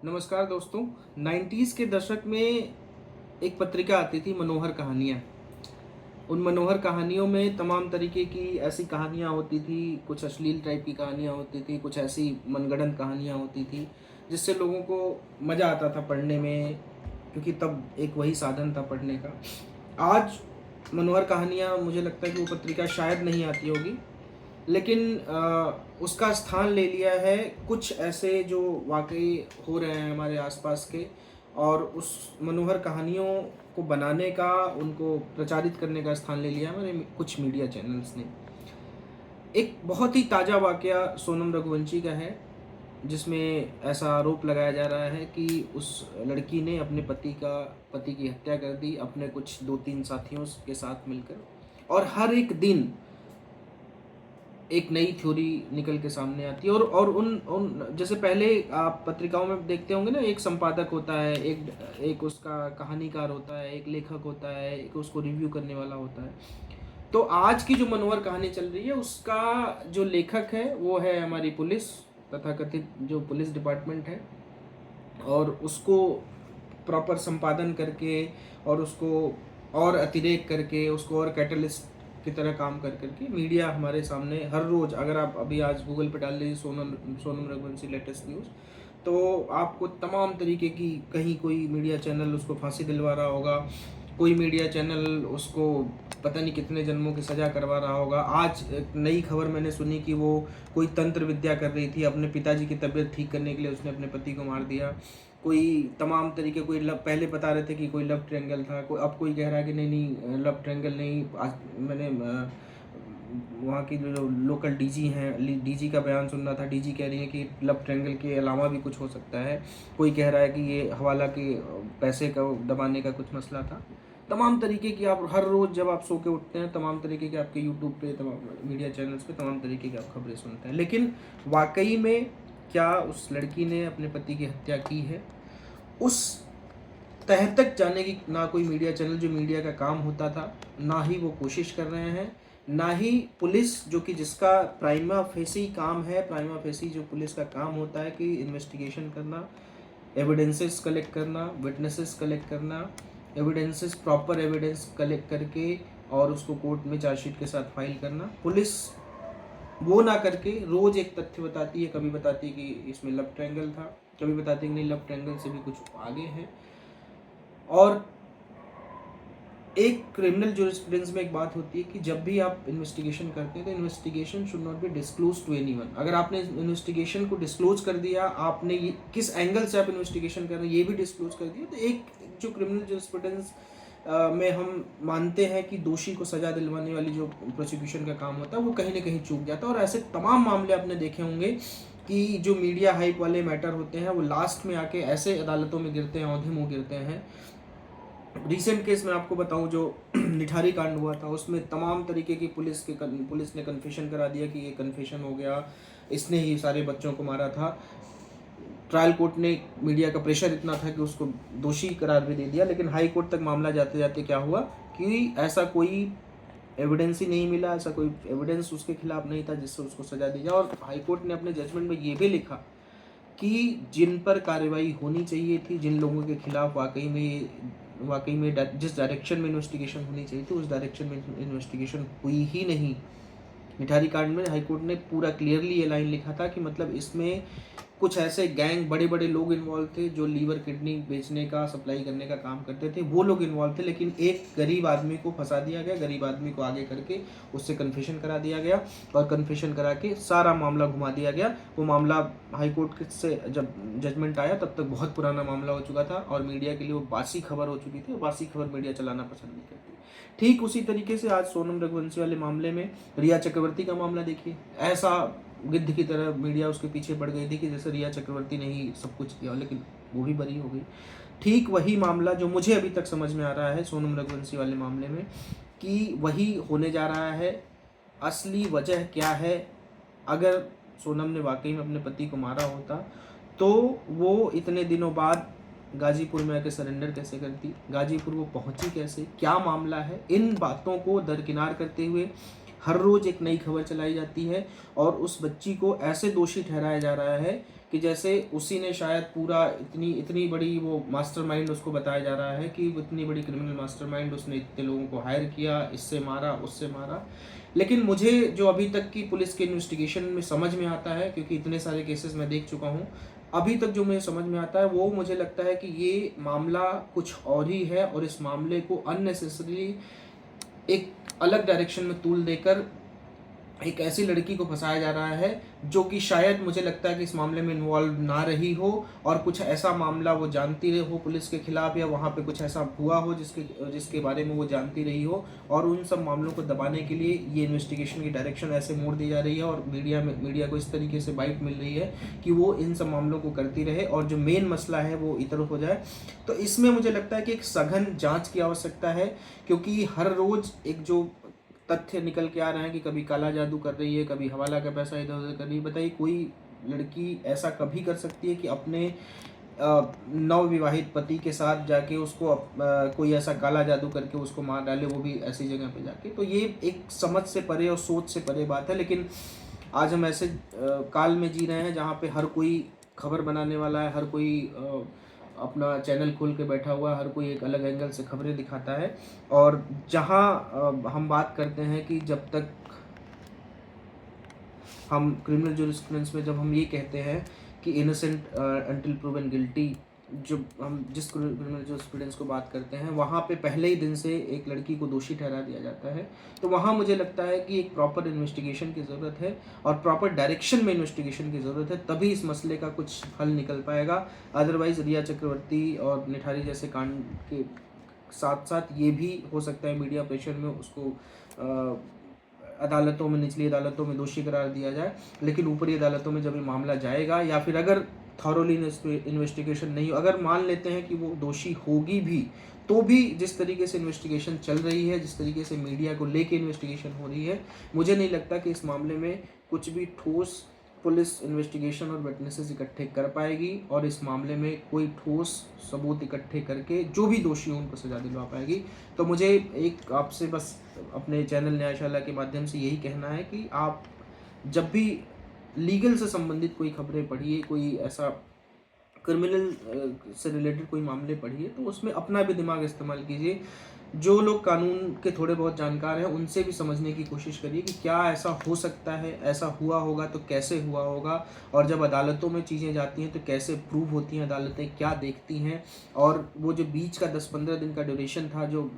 नमस्कार दोस्तों। 90s के दशक में एक पत्रिका आती थी मनोहर कहानियाँ। उन मनोहर कहानियों में तमाम तरीके की ऐसी कहानियाँ होती थी, कुछ अश्लील टाइप की कहानियाँ होती थी, कुछ ऐसी मनगढ़ंत कहानियाँ होती थी, जिससे लोगों को मज़ा आता था पढ़ने में, क्योंकि तब एक वही साधन था पढ़ने का। आज मनोहर कहानियाँ मुझे लगता है कि वो पत्रिका शायद नहीं आती होगी, लेकिन उसका स्थान ले लिया है कुछ ऐसे जो वाक़ई हो रहे हैं हमारे आस-पास के, और उस मनोहर कहानियों को बनाने का, उनको प्रचारित करने का स्थान ले लिया है हमारे कुछ मीडिया चैनल्स ने। एक बहुत ही ताज़ा वाक़या सोनम रघुवंशी का है, जिसमें ऐसा आरोप लगाया जा रहा है कि उस लड़की ने अपने पति की हत्या कर दी, अपने कुछ 2-3 साथियों के साथ मिलकर, और हर एक दिन एक नई थ्योरी निकल के सामने आती है। और उन उन जैसे पहले आप पत्रिकाओं में देखते होंगे ना, एक संपादक होता है, एक एक उसका कहानीकार होता है, एक लेखक होता है, एक उसको रिव्यू करने वाला होता है। तो आज की जो मनोहर कहानी चल रही है, उसका जो लेखक है वो है हमारी पुलिस, तथाकथित जो पुलिस डिपार्टमेंट है, और उसको प्रॉपर संपादन करके, और उसको और अतिरेक करके, उसको और कैटलिस्ट की तरह काम कर करके मीडिया हमारे सामने हर रोज़, अगर आप अभी आज गूगल पे डाल लीजिए सोनम सोनम रघुवंशी लेटेस्ट न्यूज़, तो आपको तमाम तरीके की, कहीं कोई मीडिया चैनल उसको फांसी दिलवा रहा होगा, कोई मीडिया चैनल उसको पता नहीं कितने जन्मों की सज़ा करवा रहा होगा। आज एक नई खबर मैंने सुनी कि वो कोई तंत्र विद्या कर रही थी, अपने पिताजी की तबीयत ठीक करने के लिए उसने अपने पति को मार दिया। कोई तमाम तरीके, कोई लव, पहले बता रहे थे कि कोई लव ट्रायंगल था, कोई अब कोई कह रहा है कि नहीं नहीं लव ट्रायंगल नहीं। आज मैंने वहाँ की जो लोकल डीजी हैं, डीजी का बयान सुन रहा था। डीजी कह रही है कि लव ट्रायंगल के अलावा भी कुछ हो सकता है। कोई कह रहा है कि ये हवाला के पैसे का दबाने का कुछ मसला था। तमाम तरीके की, आप हर रोज़ जब आप सो के उठते हैं, तमाम तरीके के आपके यूट्यूब पे, तमाम मीडिया चैनल्स पे तमाम तरीके की आप खबरें सुनते हैं। लेकिन वाकई में क्या उस लड़की ने अपने पति की हत्या की है? उस तह तक जाने की ना कोई मीडिया चैनल, जो मीडिया का काम होता था, ना ही वो कोशिश कर रहे हैं, ना ही पुलिस, जो कि जिसका प्राइमा फेसी काम है, प्राइमा फेसी जो पुलिस का काम होता है कि इन्वेस्टिगेशन करना, एविडेंसेस कलेक्ट करना, विटनेसेस कलेक्ट करना, एविडेंसेस, प्रॉपर एविडेंस कलेक्ट करके और उसको कोर्ट में चार्जशीट के साथ फाइल करना। पुलिस वो ना करके रोज़ एक तथ्य बताती है, कभी बताती है कि इसमें लव ट्रायंगल था, कभी बताती है कि नहीं लव ट्रायंगल से भी कुछ आगे है। और एक क्रिमिनल जूरिस्प्रूडेंस में एक बात होती है कि जब भी आप इन्वेस्टिगेशन करते हैं तो investigation should not be disclose to anyone. अगर आपने इन्वेस्टिगेशन को डिस्क्लोज कर दिया, आपने ये किस एंगल से आप इन्वेस्टिगेशन कर रहे हैं ये भी डिस्क्लोज कर दिया, तो एक जो क्रिमिनल जूरिस्प्रूडेंस में हम मानते हैं कि दोषी को सजा दिलवाने वाली जो प्रोसिक्यूशन का काम होता है, वो कहीं ना कहीं चूक जाता है। और ऐसे तमाम मामले आपने देखे होंगे कि जो मीडिया हाइप वाले मैटर होते हैं, वो लास्ट में आके ऐसे अदालतों में गिरते हैं, औंधे मुँह गिरते हैं। रिसेंट केस में आपको बताऊं, जो निठारी कांड हुआ था, उसमें तमाम तरीके की पुलिस ने कन्फेशन करा दिया कि ये कन्फेशन हो गया, इसने ही सारे बच्चों को मारा था। ट्रायल कोर्ट ने, मीडिया का प्रेशर इतना था कि उसको दोषी करार भी दे दिया, लेकिन हाई कोर्ट तक मामला जाते जाते क्या हुआ कि ऐसा कोई एविडेंस ही नहीं मिला, ऐसा कोई एविडेंस उसके खिलाफ नहीं था जिससे उसको सजा दी जाए। और हाई कोर्ट ने अपने जजमेंट में ये भी लिखा कि जिन पर कार्रवाई होनी चाहिए थी, जिन लोगों के खिलाफ वाकई में जिस डायरेक्शन में इन्वेस्टिगेशन होनी चाहिए थी, उस डायरेक्शन में इन्वेस्टिगेशन हुई ही नहीं। निठारी कांड में हाईकोर्ट ने पूरा क्लियरली ये लाइन लिखा था कि मतलब इसमें कुछ ऐसे गैंग, बड़े बड़े लोग इन्वॉल्व थे जो लीवर किडनी बेचने का, सप्लाई करने का काम करते थे, वो लोग इन्वॉल्व थे। लेकिन एक गरीब आदमी को फंसा दिया गया, गरीब आदमी को आगे करके उससे कन्फेशन करा दिया गया, और कन्फेशन करा के सारा मामला घुमा दिया गया। वो मामला हाई कोर्ट से जब जजमेंट आया तब तक बहुत पुराना मामला हो चुका था, और मीडिया के लिए वो बासी खबर हो चुकी थी। बासी खबर मीडिया चलाना पसंद नहीं करती। ठीक उसी तरीके से आज सोनम रघुवंशी वाले मामले में रिया चक्रवर्ती का मामला देखिए, ऐसा गिद्ध की तरह मीडिया उसके पीछे पड़ गई थी कि जैसे रिया चक्रवर्ती ने ही सब कुछ किया, लेकिन वो भी बरी हो गई। ठीक वही मामला जो मुझे अभी तक समझ में आ रहा है सोनम रघुवंशी वाले मामले में, कि वही होने जा रहा है। असली वजह क्या है? अगर सोनम ने वाकई में अपने पति को मारा होता, तो वो इतने दिनों बाद गाजीपुर में आके सरेंडर कैसे करती? गाजीपुर वो पहुंची कैसे? क्या मामला है? इन बातों को दरकिनार करते हुए हर रोज़ एक नई खबर चलाई जाती है, और उस बच्ची को ऐसे दोषी ठहराया जा रहा है कि जैसे उसी ने शायद पूरा इतनी इतनी बड़ी वो मास्टरमाइंड उसको बताया जा रहा है कि वो इतनी बड़ी क्रिमिनल मास्टरमाइंड, उसने इतने लोगों को हायर किया, इससे मारा उससे मारा। लेकिन मुझे जो अभी तक की पुलिस के इन्वेस्टिगेशन में समझ में आता है, क्योंकि इतने सारे केसेस मैं देख चुका हूँ, अभी तक जो मुझे समझ में आता है वो मुझे लगता है कि ये मामला कुछ और ही है, और इस मामले को अननेसेसरी एक अलग डायरेक्शन में तूल देकर एक ऐसी लड़की को फंसाया जा रहा है जो कि शायद मुझे लगता है कि इस मामले में इन्वॉल्व ना रही हो, और कुछ ऐसा मामला वो जानती रही हो पुलिस के खिलाफ, या वहाँ पे कुछ ऐसा हुआ हो जिसके बारे में वो जानती रही हो, और उन सब मामलों को दबाने के लिए ये इन्वेस्टिगेशन की डायरेक्शन ऐसे मोड़ दी जा रही है, और मीडिया को इस तरीके से बाइट मिल रही है कि वो इन सब मामलों को करती रहे और जो मेन मसला है वो इधर हो जाए। तो इसमें मुझे लगता है कि एक सघन जाँच की आवश्यकता है, क्योंकि हर रोज़ एक जो तथ्य निकल के आ रहे हैं कि कभी काला जादू कर रही है, कभी हवाला का पैसा इधर उधर कर रही है। बताइए, कोई लड़की ऐसा कभी कर सकती है कि अपने नवविवाहित पति के साथ जाके उसको कोई ऐसा काला जादू करके उसको मार डाले, वो भी ऐसी जगह पे जाके? तो ये एक समझ से परे और सोच से परे बात है। लेकिन आज हम ऐसे काल में जी रहे हैं जहाँ पे हर कोई खबर बनाने वाला है, हर कोई अपना चैनल खोल के बैठा हुआ है, हर कोई एक अलग एंगल से खबरें दिखाता है। और जहाँ हम बात करते हैं कि जब तक हम क्रिमिनल जूरिस्प्रूडेंस में जब हम ये कहते हैं कि इनोसेंट अंटिल प्रूवन गिल्टी, जब हम जिस क्रिमिनल जूरिस्प्रूडेंस को बात करते हैं वहाँ पे पहले ही दिन से एक लड़की को दोषी ठहरा दिया जाता है। तो वहाँ मुझे लगता है कि एक प्रॉपर इन्वेस्टिगेशन की ज़रूरत है, और प्रॉपर डायरेक्शन में इन्वेस्टिगेशन की ज़रूरत है, तभी इस मसले का कुछ हल निकल पाएगा। अदरवाइज़ रिया चक्रवर्ती और निठारी जैसे कांड के साथ साथ ये भी हो सकता है मीडिया प्रेशर में उसको अदालतों में, निचली अदालतों में दोषी करार दिया जाए, लेकिन ऊपरी अदालतों में जब ये मामला जाएगा, या फिर अगर थॉरोली इन्वेस्टिगेशन नहीं हो, अगर मान लेते हैं कि वो दोषी होगी भी, तो भी जिस तरीके से इन्वेस्टिगेशन चल रही है, जिस तरीके से मीडिया को लेके इन्वेस्टिगेशन हो रही है, मुझे नहीं लगता कि इस मामले में कुछ भी ठोस पुलिस इन्वेस्टिगेशन और विटनेसेस इकट्ठे कर पाएगी, और इस मामले में कोई ठोस सबूत इकट्ठे करके जो भी दोषी हो उनको सजा दिलवा पाएगी। तो मुझे एक आपसे बस अपने चैनल न्यायशाला के माध्यम से यही कहना है कि आप जब भी लीगल से संबंधित कोई खबरें पढ़िए, कोई ऐसा क्रिमिनल से रिलेटेड कोई मामले पढ़िए, तो उसमें अपना भी दिमाग इस्तेमाल कीजिए। जो लोग कानून के थोड़े बहुत जानकार हैं उनसे भी समझने की कोशिश करिए कि क्या ऐसा हो सकता है, ऐसा हुआ होगा तो कैसे हुआ होगा, और जब अदालतों में चीज़ें जाती हैं तो कैसे प्रूव होती हैं, अदालतें क्या देखती हैं। और वो जो बीच का 10-15 दिन का ड्यूरेशन था जो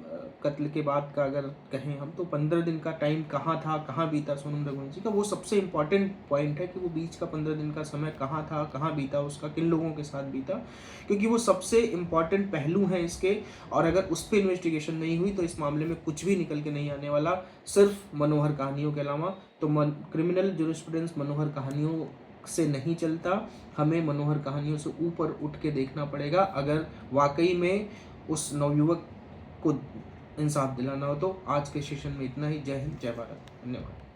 कत्ल के बाद का अगर कहें हम, तो 15 दिन का टाइम कहाँ था, कहाँ बीता सोनम रघुवंशी का, वो सबसे इम्पॉर्टेंट पॉइंट है कि वो बीच का 15 दिन का समय कहाँ था, कहाँ बीता उसका, किन लोगों के साथ बीता, क्योंकि वो सबसे इम्पॉर्टेंट पहलू हैं इसके। और अगर उस पर इन्वेस्टिगेशन नहीं हुई तो इस मामले में कुछ भी निकल के नहीं आने वाला, सिर्फ मनोहर कहानियों के अलावा। तो क्रिमिनल जूरिस्प्रूडेंस मनोहर कहानियों से नहीं चलता, हमें मनोहर कहानियों से ऊपर उठ के देखना पड़ेगा अगर वाकई में उस नवयुवक को इंसाफ दिलाना हो। तो आज के सेशन में इतना ही। जय हिंद, जय भारत, धन्यवाद।